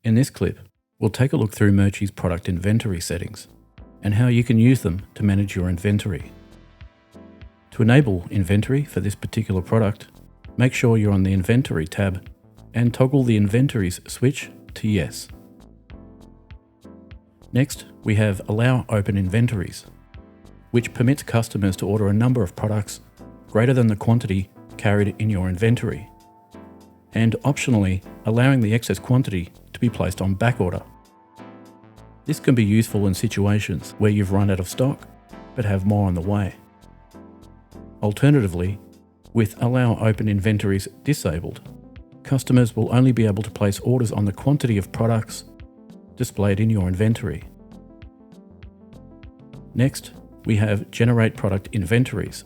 In this clip, we'll take a look through Murchie's product inventory settings and how you can use them to manage your inventory. To enable inventory for this particular product, make sure you're on the Inventory tab and toggle the Inventories switch to Yes. Next, we have Allow Open Inventories, which permits customers to order a number of products greater than the quantity carried in your inventory, and optionally allowing the excess quantity to be placed on backorder. This can be useful in situations where you've run out of stock but have more on the way. Alternatively, with Allow Open Inventories disabled, customers will only be able to place orders on the quantity of products displayed in your inventory. Next, we have Generate Product Inventories,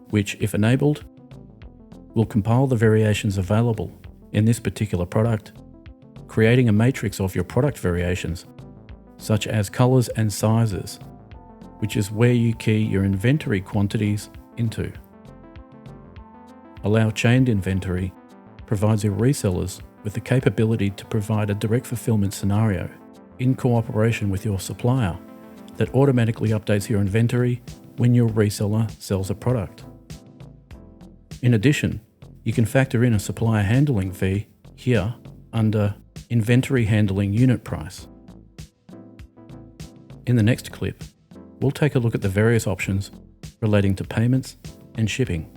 which, if enabled, will compile the variations available in this particular product, creating a matrix of your product variations, such as colors and sizes, which is where you key your inventory quantities into. Allow Chained Inventory provides your resellers with the capability to provide a direct fulfillment scenario in cooperation with your supplier that automatically updates your inventory when your reseller sells a product. In addition, you can factor in a supplier handling fee here under Inventory Handling Unit Price. In the next clip, we'll take a look at the various options relating to payments and shipping.